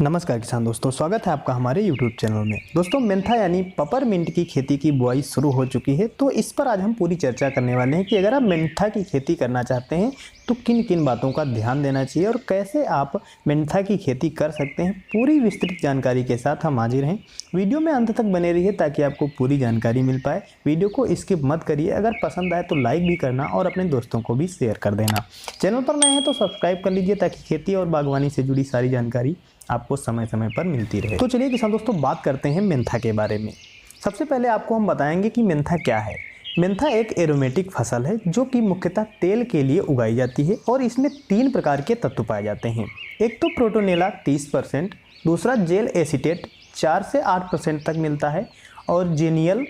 नमस्कार किसान दोस्तों, स्वागत है आपका हमारे YouTube चैनल में। दोस्तों, मेंथा यानी पेपरमिंट की खेती की बुआई शुरू हो चुकी है। तो इस पर आज हम पूरी चर्चा करने वाले हैं कि अगर आप मेंथा की खेती करना चाहते हैं तो किन किन बातों का ध्यान देना चाहिए और कैसे आप मेंथा की खेती कर सकते हैं। पूरी विस्तृत जानकारी के साथ हम हाजिर हैं। वीडियो में अंत तक बने रहिए ताकि आपको पूरी जानकारी मिल पाए। वीडियो को स्किप मत करिए। अगर पसंद आए तो लाइक भी करना और अपने दोस्तों को भी शेयर कर देना। चैनल पर नए हैं तो सब्सक्राइब कर लीजिए ताकि खेती और बागवानी से जुड़ी सारी जानकारी आपको समय समय पर मिलती रहे। तो चलिए किसान दोस्तों, बात करते हैं मेंथा के बारे में। सबसे पहले आपको हम बताएंगे कि मेंथा क्या है। मेंथा एक एरोमेटिक फसल है जो कि मुख्यतः तेल के लिए उगाई जाती है और इसमें 3 प्रकार के तत्व पाए जाते हैं। एक तो प्रोटोनेला 30%, दूसरा जेल एसीटेट 4 से 8% तक मिलता है और जेनियल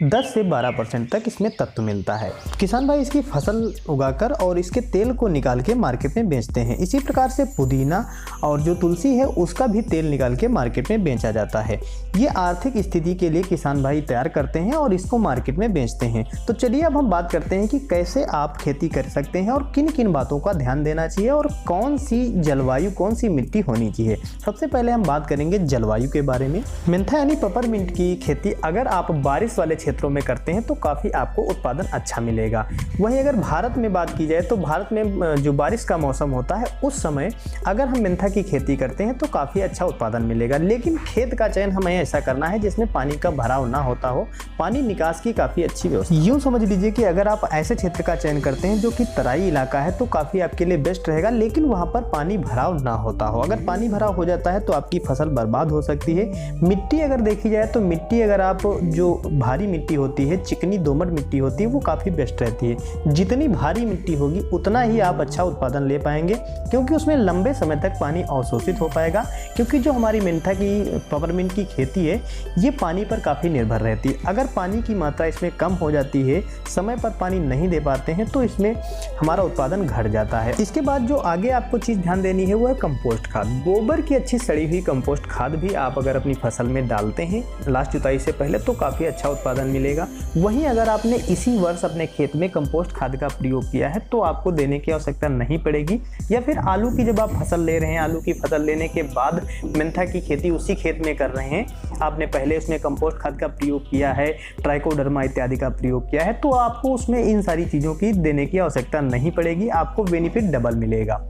10 से 12% तक इसमें तत्व मिलता है। किसान भाई इसकी फसल उगाकर और इसके तेल को निकाल के मार्केट में बेचते हैं। इसी प्रकार से पुदीना और जो तुलसी है उसका भी तेल निकाल के मार्केट में बेचा जाता है। ये आर्थिक स्थिति के लिए किसान भाई तैयार करते हैं और इसको मार्केट में बेचते हैं। तो चलिए अब हम बात करते हैं कि कैसे आप खेती कर सकते हैं और किन किन बातों का ध्यान देना चाहिए और कौन सी जलवायु, कौन सी मिट्टी होनी चाहिए। सबसे पहले हम बात करेंगे जलवायु के बारे में। मेंथा यानी पेपरमिंट की खेती अगर आप बारिश वाले क्षेत्रों में करते हैं तो काफ़ी आपको उत्पादन अच्छा मिलेगा। वहीं अगर भारत में बात की जाए तो भारत में जो बारिश का मौसम होता है उस समय अगर हम मेंथा की खेती करते हैं तो काफ़ी अच्छा उत्पादन मिलेगा। लेकिन खेत का चयन हमें ऐसा करना है जिसमें पानी का भराव ना होता हो, पानी निकास की काफ़ी अच्छी व्यवस्था। यूँ समझ लीजिए कि अगर आप ऐसे क्षेत्र का चयन करते हैं जो कि तराई इलाका है तो काफ़ी आपके लिए बेस्ट रहेगा, लेकिन वहाँ पर पानी भराव ना होता हो। अगर पानी भराव हो जाता है तो आपकी फसल बर्बाद हो सकती है। मिट्टी अगर देखी जाए तो मिट्टी अगर आप जो भारी मिट्टी होती है, चिकनी दोमट मिट्टी होती है, वो काफ़ी बेस्ट रहती है। जितनी भारी मिट्टी होगी उतना ही आप अच्छा उत्पादन ले पाएंगे क्योंकि उसमें लंबे समय तक पानी अवशोषित हो पाएगा। क्योंकि जो हमारी मेंथा की पेपरमिंट की खेती है ये पानी पर काफ़ी निर्भर रहती है। अगर पानी की मात्रा इसमें कम हो जाती है, समय पर पानी नहीं दे पाते हैं तो इसमें हमारा उत्पादन घट जाता है। इसके बाद जो आगे आपको चीज़ ध्यान देनी है वो है कंपोस्ट खाद। गोबर की अच्छी सड़ी हुई कंपोस्ट खाद भी आप अगर अपनी फसल में डालते हैं लास्ट जुताई से पहले तो काफ़ी अच्छा उत्पादन मिलेगा। वहीं अगर आपने इसी वर्ष अपने खेत में कंपोस्ट खाद का प्रयोग किया है तो आपको देने की आवश्यकता नहीं पड़ेगी। या फिर आलू की जब आप फसल ले रहे हैं, आलू की फसल लेने के बाद मेंथा की खेती उसी खेत में कर रहे हैं, आपने पहले उसमें कंपोस्ट खाद का प्रयोग किया है, ट्राइकोडर्मा इत्यादि का प्रयोग किया है, तो आपको उसमें इन सारी चीज़ों की देने की आवश्यकता नहीं पड़ेगी। आपको बेनिफिट डबल मिलेगा।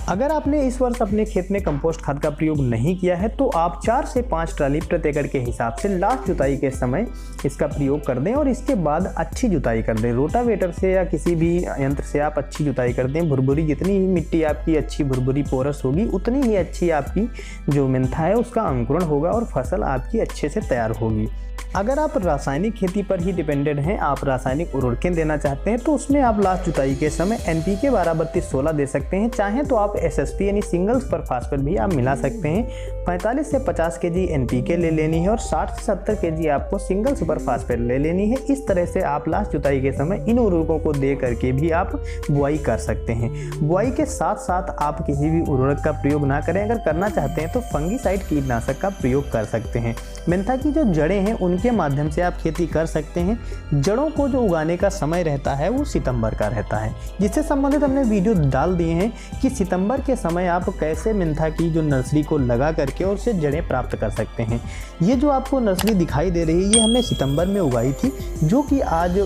अगर आपने इस वर्ष अपने खेत में कंपोस्ट खाद का प्रयोग नहीं किया है तो आप 4 से 5 ट्राली प्रति एकड़ के हिसाब से लास्ट जुताई के समय इसका प्रयोग कर दें और इसके बाद अच्छी जुताई कर दें। रोटावेटर से या किसी भी यंत्र से आप अच्छी जुताई कर दें। भुरभुरी, जितनी ही मिट्टी आपकी अच्छी भुरभुरी पोरस होगी उतनी ही अच्छी आपकी जो मेंथा है उसका अंकुरण होगा और फसल आपकी अच्छे से तैयार होगी। अगर आप रासायनिक खेती पर ही डिपेंडेंट हैं, आप रासायनिक उर्वरकें देना चाहते हैं तो उसमें आप लास्ट जुताई के समय NPK 12-32-16 दे सकते हैं। चाहें तो आप SSP यानी सिंगल सुपर फास्फेट भी आप मिला सकते हैं। 45 से 50 kg NPK ले लेनी है और 60 से 70 kg आपको सिंगल सुपर फास्फेट ले लेनी है। इस तरह से आप लास्ट जुताई के समय इन उर्वरकों को दे करके भी आप बुआई कर सकते हैं। बुआई के साथ साथ आप किसी भी उर्वरक का प्रयोग ना करें। अगर करना चाहते हैं तो फंगीसाइड कीटनाशक का प्रयोग कर सकते हैं। मेंथा की जो जड़ें हैं उनके माध्यम से आप खेती कर सकते हैं। जड़ों को जो उगाने का समय रहता है वो सितंबर का रहता है, जिससे संबंधित हमने वीडियो डाल दिए हैं कि सितंबर के समय आप कैसे मेंथा की जो नर्सरी को लगा करके और उससे जड़ें प्राप्त कर सकते हैं। ये जो आपको नर्सरी दिखाई दे रही है ये हमने सितंबर में उगाई थी, जो कि आज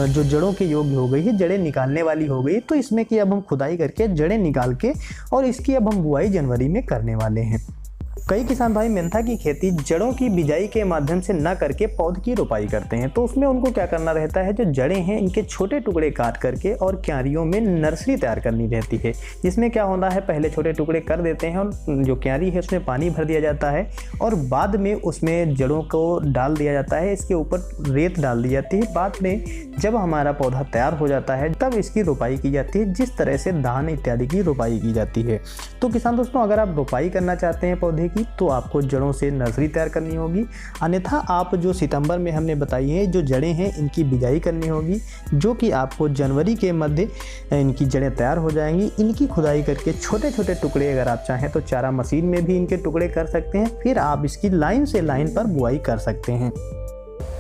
जो जड़ों के योग्य हो गई है, जड़ें निकालने वाली हो गई। तो इसमें कि अब हम खुदाई करके जड़ें निकाल के और इसकी अब हम बुआई जनवरी में करने वाले हैं। कई किसान भाई मेंथा की खेती जड़ों की बिजाई के माध्यम से न करके पौध की रोपाई करते हैं। तो उसमें उनको क्या करना रहता है, जो जड़ें हैं इनके छोटे टुकड़े काट करके और क्यारियों में नर्सरी तैयार करनी रहती है। जिसमें क्या होता है, पहले छोटे टुकड़े कर देते हैं और जो क्यारी है उसमें पानी भर दिया जाता है और बाद में उसमें जड़ों को डाल दिया जाता है। इसके ऊपर रेत डाल दी जाती है। बाद में जब हमारा पौधा तैयार हो जाता है तब इसकी रोपाई की जाती है, जिस तरह से धान इत्यादि की रोपाई की जाती है। तो किसान दोस्तों, अगर आप रोपाई करना चाहते हैं पौधे की तो आपको जड़ों से नर्सरी तैयार करनी होगी। अन्यथा आप जो सितंबर में हमने बताई है जो जड़ें हैं इनकी बिजाई करनी होगी, जो कि आपको जनवरी के मध्य इनकी जड़ें तैयार हो जाएंगी। इनकी खुदाई करके छोटे छोटे टुकड़े अगर आप चाहें तो चारा मशीन में भी इनके टुकड़े कर सकते हैं। फिर आप इसकी लाइन से लाइन पर बुआई कर सकते हैं।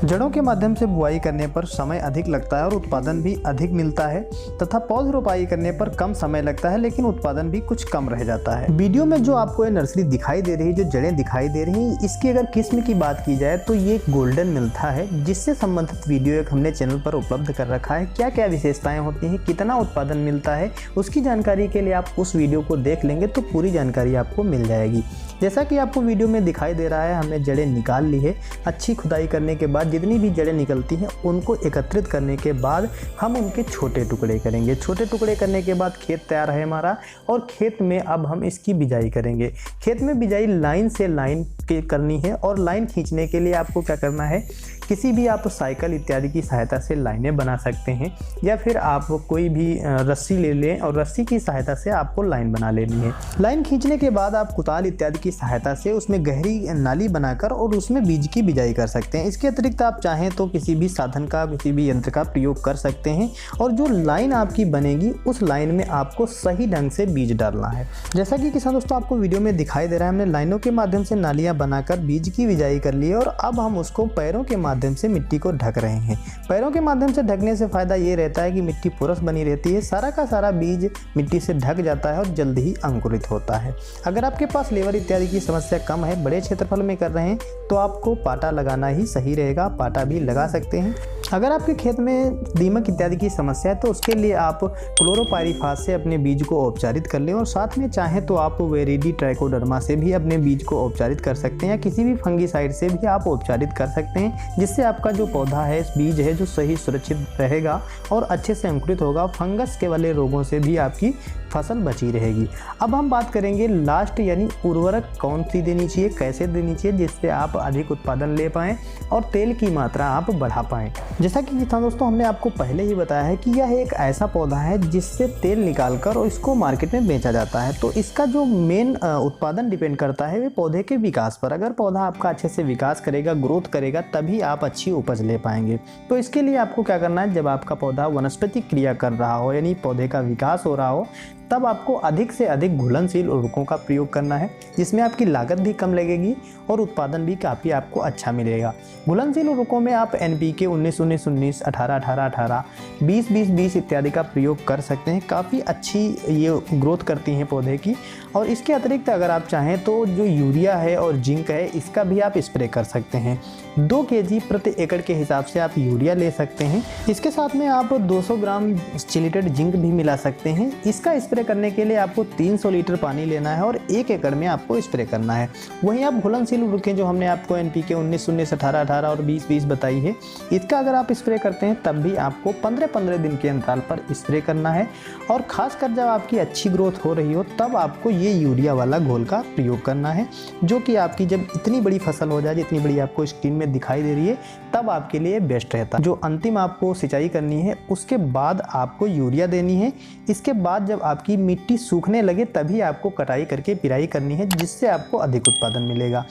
जड़ों के माध्यम से बुआई करने पर समय अधिक लगता है और उत्पादन भी अधिक मिलता है, तथा पौध रोपाई करने पर कम समय लगता है लेकिन उत्पादन भी कुछ कम रह जाता है। वीडियो में जो आपको ये नर्सरी दिखाई दे रही है, जो जड़ें दिखाई दे रही हैं, इसकी अगर किस्म की बात की जाए तो ये गोल्डन मिल्था है, जिससे संबंधित वीडियो एक हमने चैनल पर उपलब्ध कर रखा है। क्या क्या विशेषताएं होती हैं, कितना उत्पादन मिलता है, उसकी जानकारी के लिए आप उस वीडियो को देख लेंगे तो पूरी जानकारी आपको मिल जाएगी। जैसा कि आपको वीडियो में दिखाई दे रहा है, हमने जड़ें निकाल ली है। अच्छी खुदाई करने के बाद जितनी भी जड़ें निकलती हैं उनको एकत्रित करने के बाद हम उनके छोटे टुकड़े करेंगे। छोटे टुकड़े करने के बाद खेत तैयार है हमारा, और खेत में अब हम इसकी बिजाई करेंगे। खेत में बिजाई लाइन से लाइन के करनी है, और लाइन खींचने के लिए आपको क्या करना है, किसी भी आप साइकिल इत्यादि की सहायता से लाइनें बना सकते हैं, या फिर आप कोई भी रस्सी ले लें और रस्सी की सहायता से आपको लाइन बना लेनी है। लाइन खींचने के बाद आप कुदाल इत्यादि की सहायता से उसमें गहरी नाली बनाकर और उसमें बीज की बिजाई कर सकते हैं। इसके अतिरिक्त आप चाहें तो किसी भी साधन का, किसी भी यंत्र का प्रयोग कर सकते हैं, और जो लाइन आपकी बनेगी उस लाइन में आपको सही ढंग से बीज डालना है। जैसा कि किसान दोस्तों आपको वीडियो में दिखाई दे रहा है, हमने लाइनों के माध्यम से नालियाँ बनाकर बीज की बिजाई कर ली है, और अब हम उसको पैरों के माध्यम से मिट्टी को ढक रहे हैं। पैरों के माध्यम से ढकने से फायदा ये रहता है कि मिट्टी पोरस बनी रहती है, सारा का सारा बीज मिट्टी से ढक जाता है और जल्दी ही अंकुरित होता है। अगर आपके पास लेबर इत्यादि की समस्या कम है, बड़े क्षेत्रफल में कर रहे हैं, तो आपको पाटा लगाना ही सही रहेगा। पाटा भी लगा सकते हैं। अगर आपके खेत में दीमक इत्यादि की समस्या है तो उसके लिए आप क्लोरोपाइरीफास से अपने बीज को औपचारित कर लें, और साथ में चाहें तो आप वेरिडी ट्राइकोडर्मा से भी अपने बीज को औपचारित कर सकते हैं, या किसी भी फंगीसाइड से भी आप औपचारित कर सकते हैं, जिससे आपका जो पौधा है, बीज है, जो सही सुरक्षित रहेगा और अच्छे से अंकुरित होगा। फंगस के वाले रोगों से भी आपकी फसल बची रहेगी। अब हम बात करेंगे लास्ट, यानी उर्वरक कौन सी देनी चाहिए, कैसे देनी चाहिए, जिससे आप अधिक उत्पादन ले पाएँ और तेल की मात्रा आप बढ़ा पाएँ। जैसा कि किसान दोस्तों हमने आपको पहले ही बताया है कि यह एक ऐसा पौधा है जिससे तेल निकालकर और इसको मार्केट में बेचा जाता है। तो इसका जो मेन उत्पादन डिपेंड करता है वे पौधे के विकास पर। अगर पौधा आपका अच्छे से विकास करेगा, ग्रोथ करेगा, तभी आप अच्छी उपज ले पाएंगे। तो इसके लिए आपको क्या करना है, जब आपका पौधा वनस्पतिक क्रिया कर रहा हो, यानी पौधे का विकास हो रहा हो, तब आपको अधिक से अधिक घुलनशील उर्वरकों का प्रयोग करना है, जिसमें आपकी लागत भी कम लगेगी और उत्पादन भी काफ़ी आपको अच्छा मिलेगा। घुलनशील उर्वरकों में आप NPK 19-19-19, 18-18-18, 20-20-20 इत्यादि का प्रयोग कर सकते हैं। काफ़ी अच्छी ये ग्रोथ करती हैं पौधे की। और इसके अतिरिक्त अगर आप चाहें तो जो यूरिया है और जिंक है, इसका भी आप स्प्रे कर सकते हैं। 2 kg प्रति एकड़ के हिसाब से आप यूरिया ले सकते हैं। इसके साथ में आप 200 ग्राम चिलेटेड जिंक भी मिला सकते हैं। इसका स्प्रे करने के लिए आपको 300 लीटर पानी लेना है और 1 एकड़ में आपको स्प्रे करना है। वहीं आप घुलनशील उर्वरकें जो हमने आपको NPK 19-19, 18-18 और 20-20 बताई है, इसका अगर आप स्प्रे करते हैं तब भी आपको 15-15 दिन के अंतराल पर स्प्रे करना है। और खासकर जब आपकी अच्छी ग्रोथ हो रही हो तब आपको ये यूरिया वाला घोल का प्रयोग करना है, जो कि आपकी जब इतनी बड़ी फसल हो जाए, जितनी बड़ी आपको स्क्रीन में दिखाई दे रही है, तब आपके लिए बेस्ट रहता है। जो अंतिम आपको सिंचाई करनी है उसके बाद आपको यूरिया देनी है। इसके बाद जब आपकी मिट्टी सूखने लगे तभी आपको कटाई करके पिराई करनी है, जिससे आपको अधिक उत्पादन मिलेगा।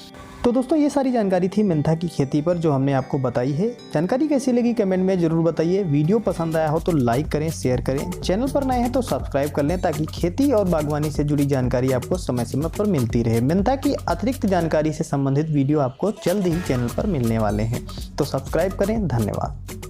तो दोस्तों ये सारी जानकारी थी मेंथा की खेती पर जो हमने आपको बताई है। जानकारी कैसी लगी कमेंट में ज़रूर बताइए। वीडियो पसंद आया हो तो लाइक करें, शेयर करें। चैनल पर नए हैं तो सब्सक्राइब कर लें, ताकि खेती और बागवानी से जुड़ी जानकारी आपको समय समय पर मिलती रहे। मेंथा की अतिरिक्त जानकारी से संबंधित वीडियो आपको जल्द ही चैनल पर मिलने वाले हैं, तो सब्सक्राइब करें। धन्यवाद।